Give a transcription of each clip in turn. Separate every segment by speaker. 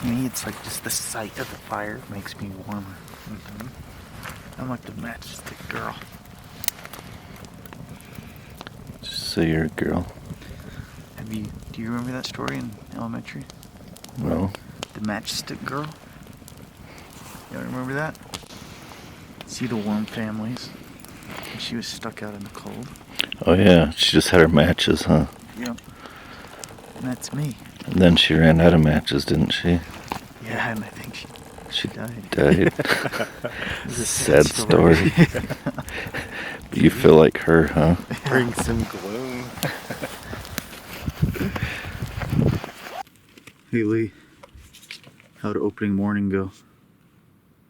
Speaker 1: to me, it's like just the sight of the fire makes me warmer. I'm like the matchstick girl.
Speaker 2: Just say you're a girl.
Speaker 1: Do you remember that story in elementary?
Speaker 2: No.
Speaker 1: The matchstick girl? You don't remember that? See the warm families? And she was stuck out in the cold.
Speaker 2: Oh yeah, she just had her matches, huh?
Speaker 1: Yep. And that's me.
Speaker 2: And then she ran out of matches, didn't she?
Speaker 1: Yeah, and I think she
Speaker 2: died.
Speaker 1: It's a
Speaker 2: sad story. But you feel like her, huh?
Speaker 3: Bring some gloom.
Speaker 1: Hey Lee, how'd opening morning go?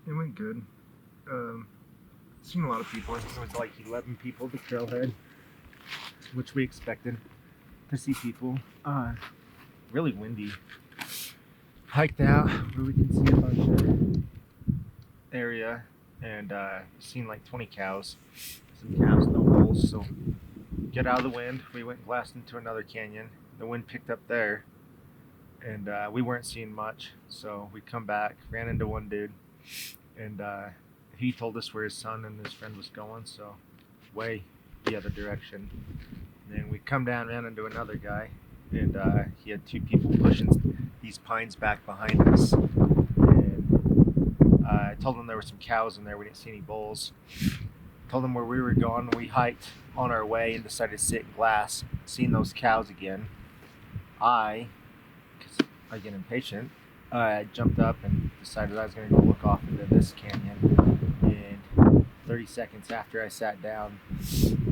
Speaker 3: It went good. Seen a lot of people. There was like 11 people at the trailhead, which we expected to see people. Really windy. Hiked out where we can see a bunch of area and seen like 20 cows. Some calves, no bulls. So get out of the wind. We went and glassed into another canyon. The wind picked up there, and we weren't seeing much. So we come back, ran into one dude, and he told us where his son and his friend was going, so way the other direction. And then we come down, ran into another guy, and he had two people pushing these pines back behind us. And I told him there were some cows in there. We didn't see any bulls. Told him where we were going. We hiked on our way and decided to sit in glass, seeing those cows again. Because I get impatient, I jumped up and decided I was going to go look off into this canyon. And 30 seconds after I sat down,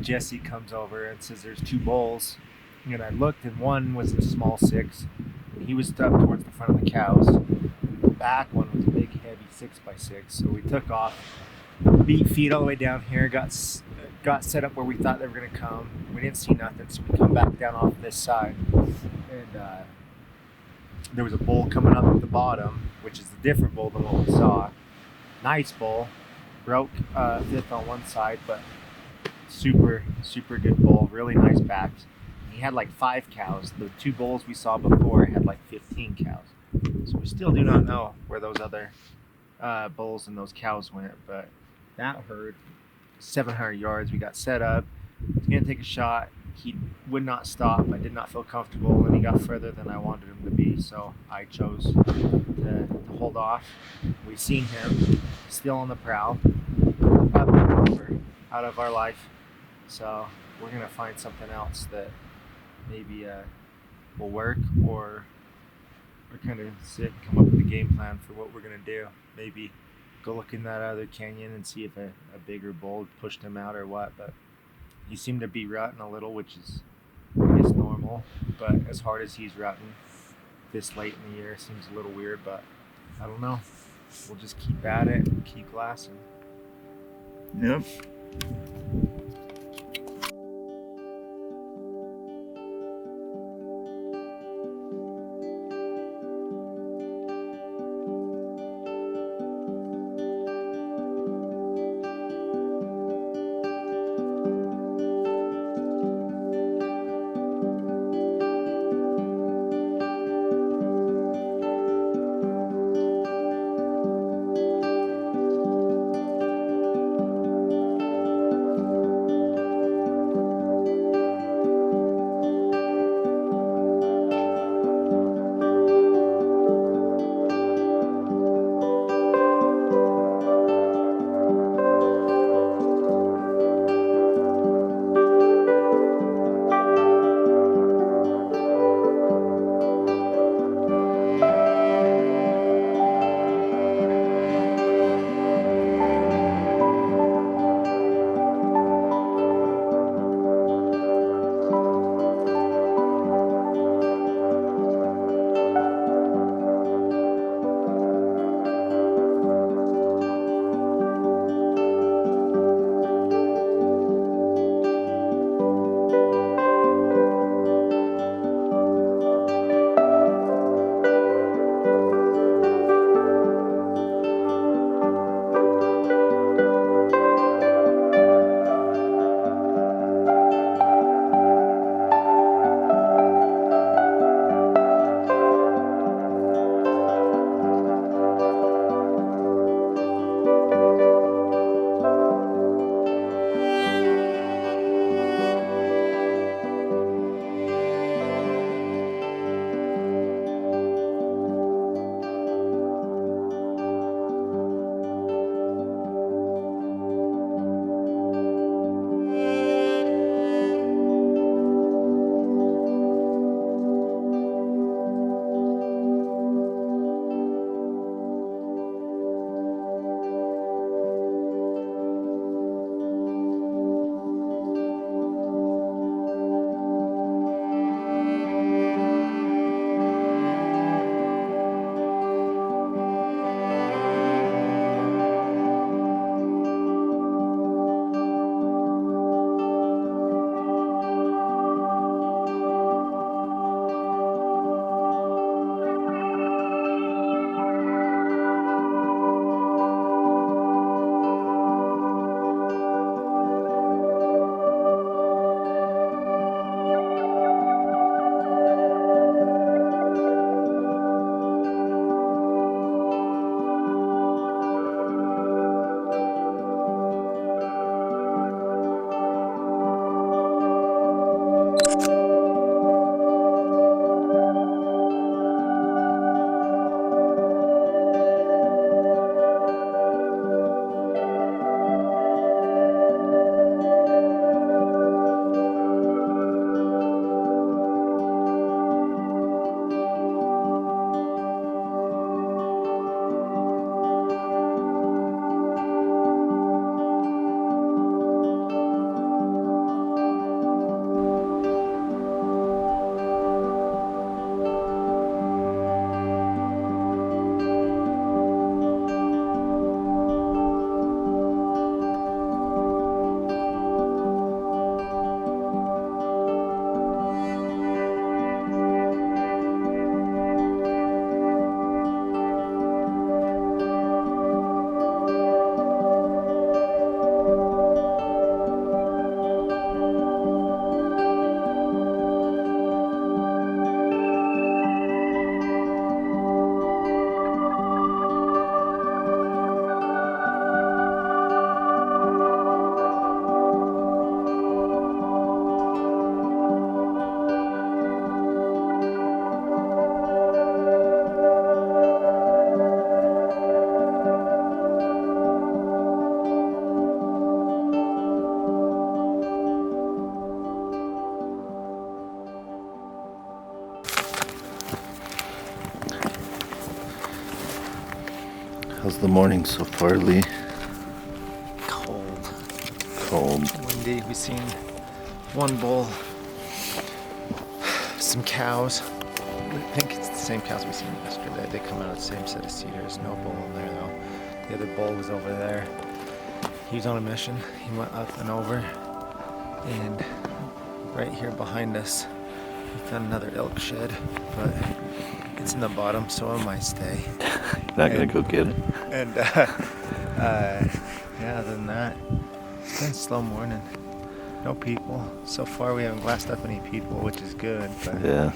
Speaker 3: Jesse comes over and says there's two bulls. And I looked, and one was a small 6, and he was stuck towards the front of the cows. And the back one was a big, heavy 6x6. So we took off, beat feet all the way down here, got set up where we thought they were going to come. We didn't see nothing, so we come back down off this side. And there was a bull coming up at the bottom, which is a different bull than what we saw. Nice bull. Broke fifth on one side, but super, super good bull. Really nice backs. He had like 5 cows. The 2 bulls we saw before had like 15 cows. So we still do not know where those other bulls and those cows went, but that herd, 700 yards. We got set up. He was going to take a shot. He would not stop. I did not feel comfortable, and he got further than I wanted him to be, so I chose to hold off. We've seen him still on the prowl, out of our life, so we're going to find something else that maybe will work, or kind of sit and come up with a game plan for what we're going to do. Maybe go look in that other canyon and see if a bigger bull pushed him out or what, but he seemed to be rutting a little, which is, I guess, normal. But as hard as he's rutting this late in the year, seems a little weird. But I don't know. We'll just keep at it and keep glassing.
Speaker 1: Yep.
Speaker 2: How's the morning so far, Lee?
Speaker 1: Cold.
Speaker 2: Cold.
Speaker 1: Windy. We seen one bull. Some cows. I think it's the same cows we seen yesterday. They come out of the same set of cedars. No bull in there though. The other bull was over there. He was on a mission. He went up and over. And right here behind us, we found another elk shed, but it's in the bottom, so I might stay.
Speaker 2: Not gonna go get it.
Speaker 1: And yeah, other than that, it's been a slow morning. No people. So far we haven't glassed up any people, which is good, but
Speaker 2: Yeah.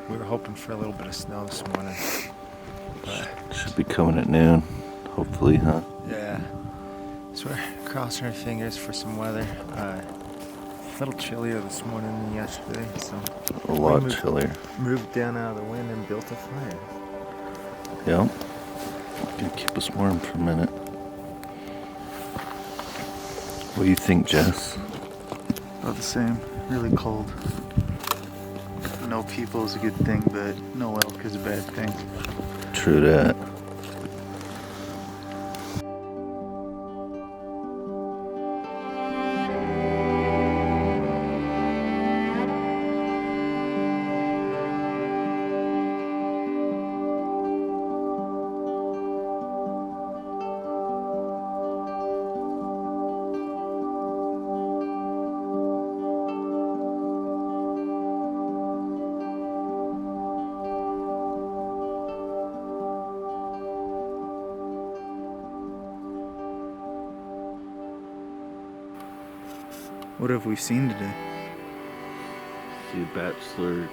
Speaker 1: we were hoping for a little bit of snow this morning. But
Speaker 2: Should be coming at noon. Hopefully, huh?
Speaker 1: yeah. So we're crossing our fingers for some weather. A little chillier this morning than yesterday, so
Speaker 2: A lot
Speaker 1: we
Speaker 2: chillier.
Speaker 1: moved down out of the wind and built a fire.
Speaker 2: Yeah. Gonna keep us warm for a minute. What do you think, Jess?
Speaker 1: About the same. Really cold. No people is a good thing, but no elk is a bad thing.
Speaker 2: True that.
Speaker 1: What have we seen today?
Speaker 2: See a bachelor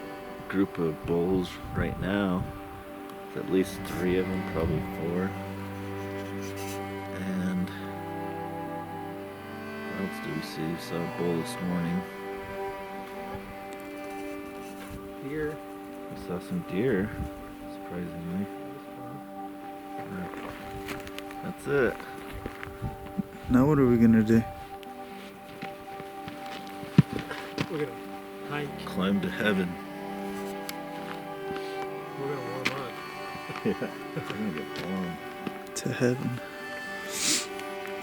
Speaker 2: group of bulls right now. There's at least 3 of them, probably 4. And what else did we see? We saw a bull this morning.
Speaker 3: Deer.
Speaker 2: We saw some deer, surprisingly. That's it.
Speaker 1: Now what are we gonna do?
Speaker 3: We're gonna hike.
Speaker 2: Climb to heaven.
Speaker 3: We're gonna warm up.
Speaker 2: Yeah, we're gonna get warm.
Speaker 1: To heaven.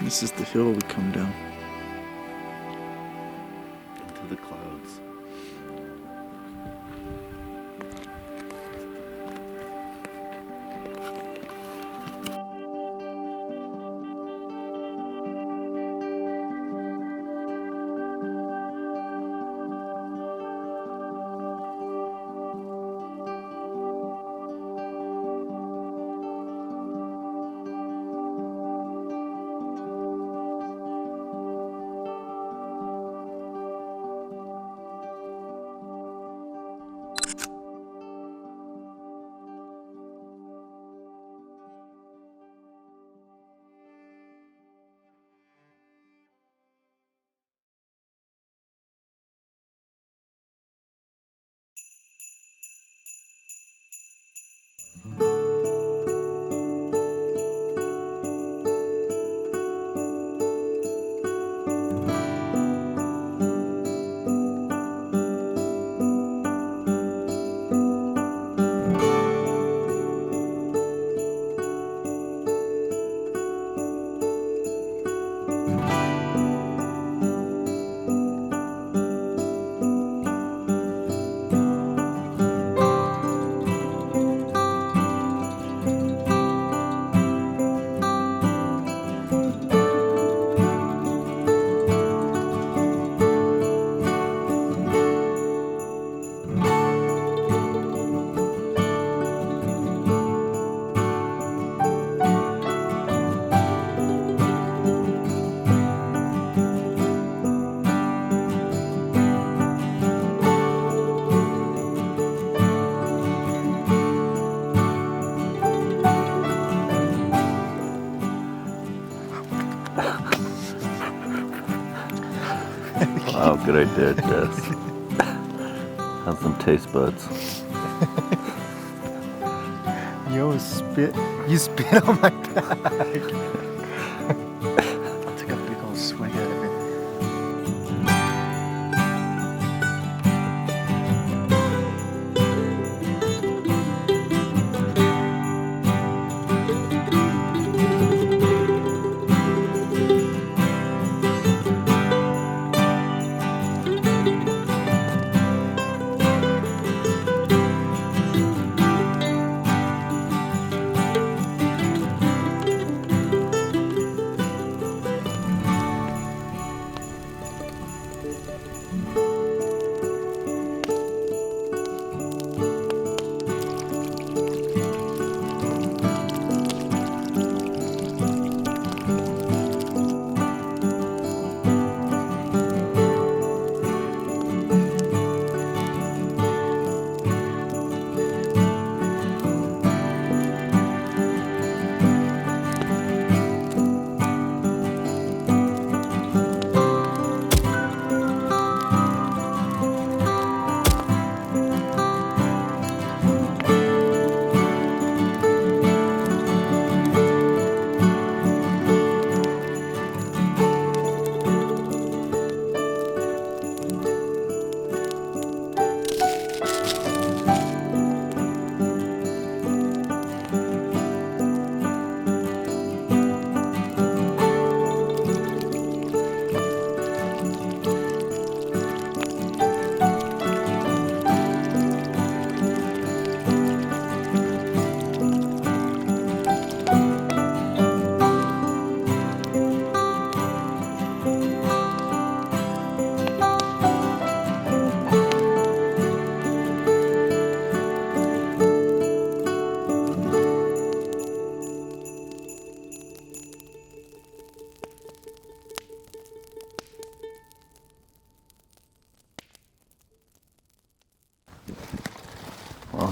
Speaker 1: This is the hill we come down.
Speaker 2: Into the clouds. Wow, good idea, Jess. How's them taste buds?
Speaker 1: You always spit. You spit on my back. I took a big old swing out of it.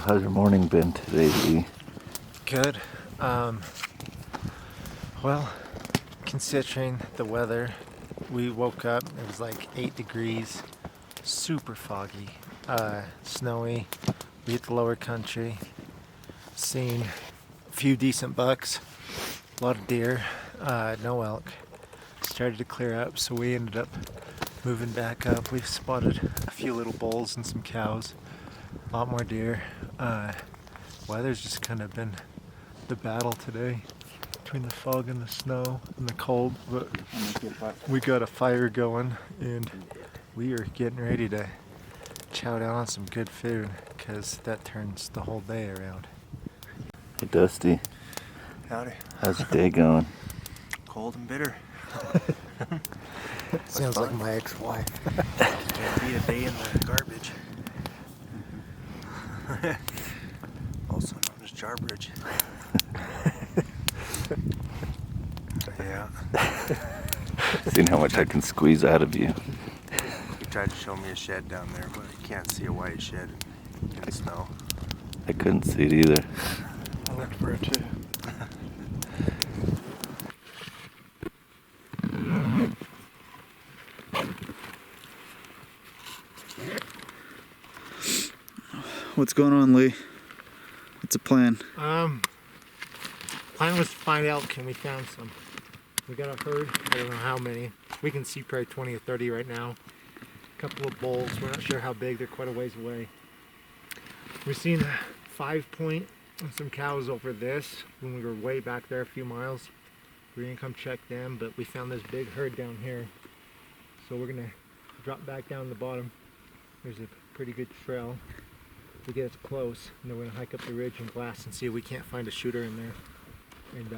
Speaker 2: how's your morning been today, Lee?
Speaker 1: Good. Well, considering the weather, we woke up, it was like 8 degrees, super foggy, snowy. We hit the lower country, seen a few decent bucks, a lot of deer, no elk. Started to clear up, so we ended up moving back up. We've spotted a few little bulls and some cows, a lot more deer. Weather's just kind of been the battle today between the fog and the snow and the cold, but we got a fire going and we are getting ready to chow down on some good food because that turns the whole day around.
Speaker 2: Hey, Dusty.
Speaker 4: Howdy.
Speaker 2: How's your day going?
Speaker 4: Cold and bitter.
Speaker 1: Sounds like my ex-wife.
Speaker 4: Can't beat a day in the garbage. Also known as Jarbridge. Yeah.
Speaker 2: Seeing how much I can squeeze out of you.
Speaker 4: He tried to show me a shed down there, but you can't see a white shed in the snow.
Speaker 2: I couldn't see it either.
Speaker 4: I looked for it too.
Speaker 5: What's going on, Lee? What's the plan?
Speaker 1: Plan was to find elk and we found some. We got a herd, I don't know how many. We can see probably 20 or 30 right now. A couple of bulls, we're not sure how big, they're quite a ways away. We've seen a 5-point and some cows over this when we were way back there a few miles. We're gonna come check them, but we found this big herd down here. So we're gonna drop back down the bottom. There's a pretty good trail. We get it close, and then we're gonna hike up the ridge and glass and see if we can't find a shooter in there. And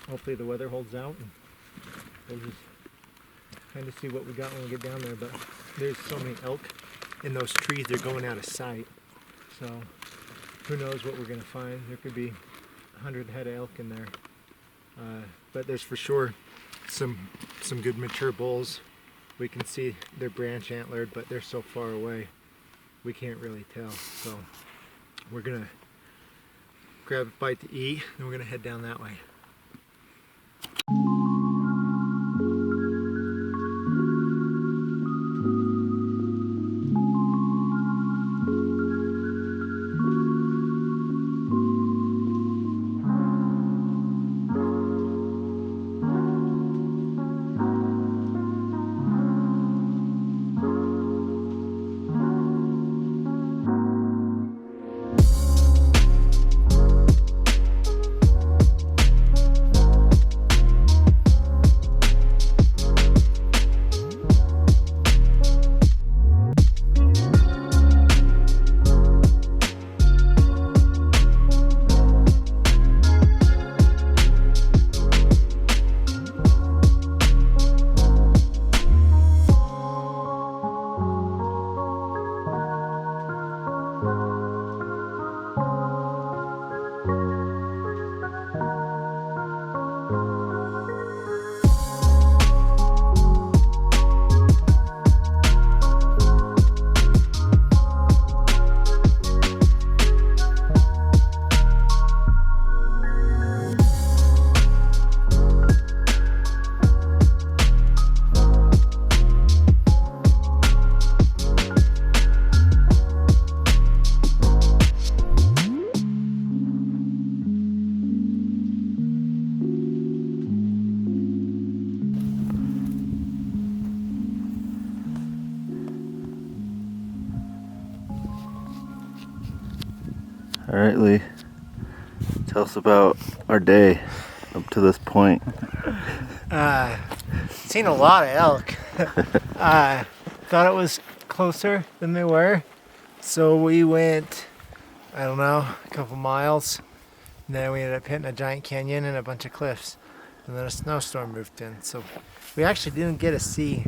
Speaker 1: hopefully the weather holds out, and we'll just kind of see what we got when we get down there. But there's so many elk in those trees; they're going out of sight. So who knows what we're gonna find? There could be 100 head of elk in there, but there's for sure some good mature bulls. We can see they're branch antlered, but they're so far away. We can't really tell, so we're gonna grab a bite to eat and we're gonna head down that way.
Speaker 2: All right, Lee. Tell us about our day up to this point.
Speaker 1: Seen a lot of elk. Thought it was closer than they were. So we went, I don't know, a couple miles. And then we ended up hitting a giant canyon and a bunch of cliffs. And then a snowstorm moved in. So we actually didn't get to see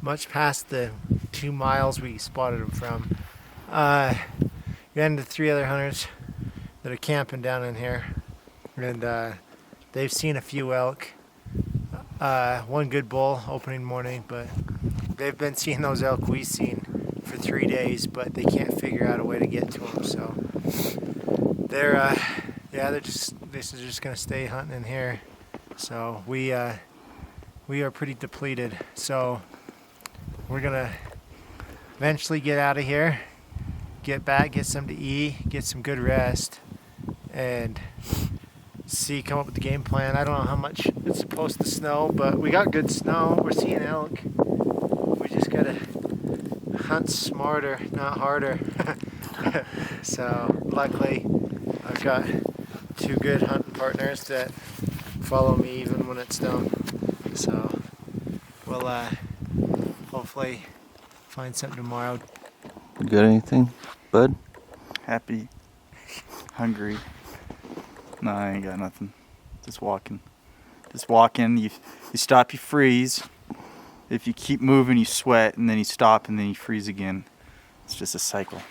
Speaker 1: much past the 2 miles we spotted them from. We ran into 3 other hunters that are camping down in here. And they've seen a few elk. One good bull opening morning, but they've been seeing those elk we've seen for 3 days, but they can't figure out a way to get to them. So they're just gonna stay hunting in here. So we are pretty depleted. So we're gonna eventually get out of here, get back, get something to eat, get some good rest, and come up with the game plan. I don't know how much it's supposed to snow, but we got good snow. We're seeing elk. We just gotta hunt smarter, not harder. So luckily I've got two good hunting partners that follow me even when it's down. So we'll hopefully find something tomorrow.
Speaker 2: You got anything, bud?
Speaker 5: Happy, hungry. No, I ain't got nothing. Just walking. Just walking. You stop, you freeze. If you keep moving, you sweat, and then you stop, and then you freeze again. It's just a cycle.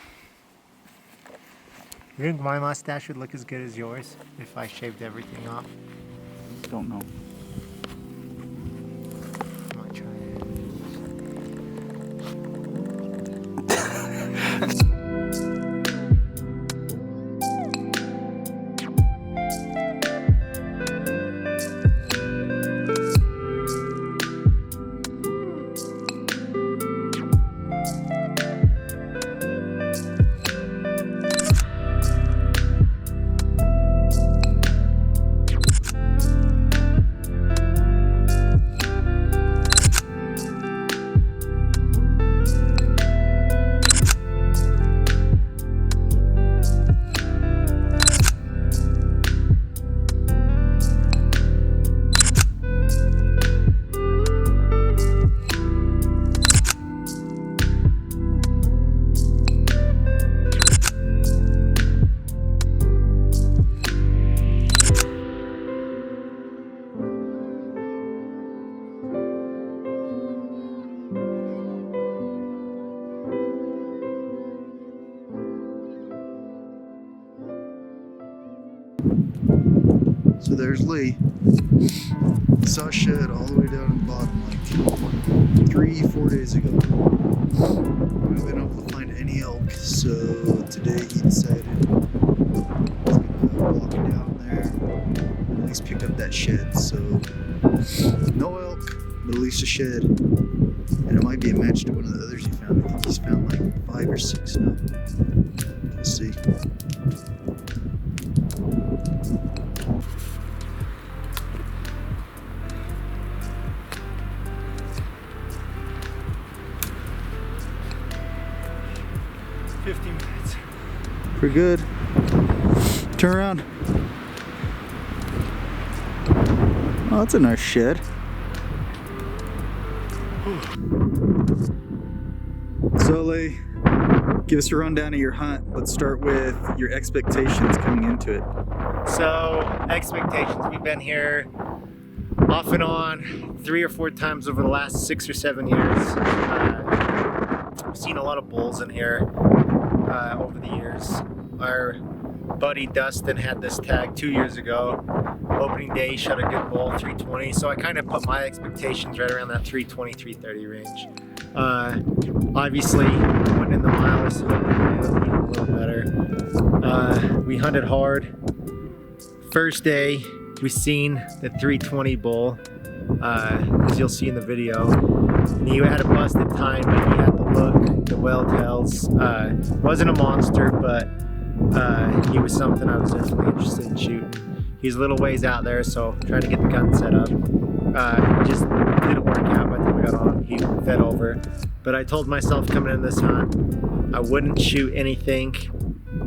Speaker 1: You think my mustache would look as good as yours if I shaved everything off?
Speaker 5: Don't know.
Speaker 1: I might try it.
Speaker 5: So there's Lee. Saw a shed all the way down to the bottom like 3-4 days ago. We haven't been able to find any elk, so today he decided he's gonna walk down there and at least pick up that shed. So no elk, but at least a shed. And it might be a match to one of the others he found. I think he's found like 5 or 6 now. We'll see. Pretty good. Turn around. Oh, that's a nice shed. So, Lee, give us a rundown of your hunt. Let's start with your expectations coming into it.
Speaker 1: So, expectations. We've been here off and on 3 or 4 times over the last 6 or 7 years. We've seen a lot of bulls in here over the years. Our buddy Dustin had this tag 2 years ago. Opening day, he shot a good bull, 320. So I kind of put my expectations right around that 320, 330 range. Obviously, went in the miles, so even a little better. We hunted hard. First day, we seen the 320 bull, as you'll see in the video. And he had a busted time, but he had the look, the well tells. Wasn't a monster, but he was something I was definitely interested in shooting. He's a little ways out there, so trying to get the gun set up. Just didn't work out by the time we got on. He fed over. But I told myself coming in this hunt, I wouldn't shoot anything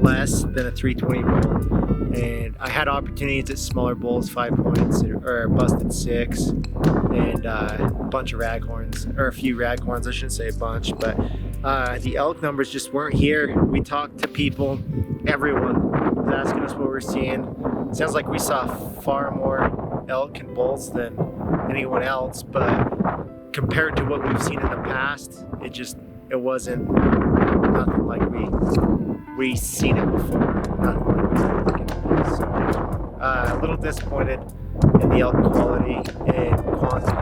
Speaker 1: less than a 320 bull. And I had opportunities at smaller bulls, 5 points, or busted 6, and a bunch of raghorns, or a few raghorns, I shouldn't say a bunch, but the elk numbers just weren't here. We talked to people, everyone was asking us what we're seeing. It sounds like we saw far more elk and bulls than anyone else, but compared to what we've seen in the past, it wasn't nothing like we seen it before. Nothing like we were looking at this. So, a little disappointed in the elk quality and quantity.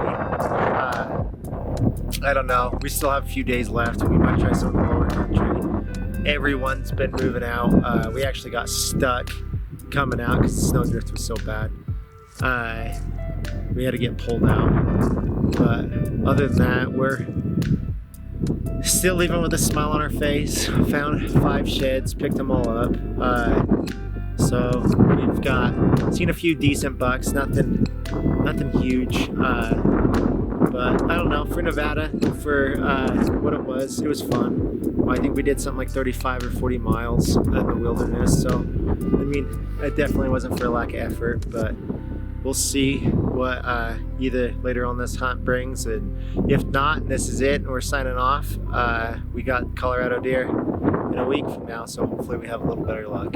Speaker 1: I don't know. We still have a few days left. We might try some of the lower country. everyone's been moving out. We actually got stuck coming out because the snowdrift was so bad. We had to get pulled out. But other than that, we're still leaving with a smile on our face. Found 5 sheds, picked them all up. So we've seen a few decent bucks, nothing huge. But I don't know, for Nevada, for what it was fun. I think we did something like 35 or 40 miles in the wilderness. So, I mean, it definitely wasn't for lack of effort, but we'll see what either later on this hunt brings. And if not, and this is it, and we're signing off, we got Colorado deer in a week from now, so hopefully we have a little better luck.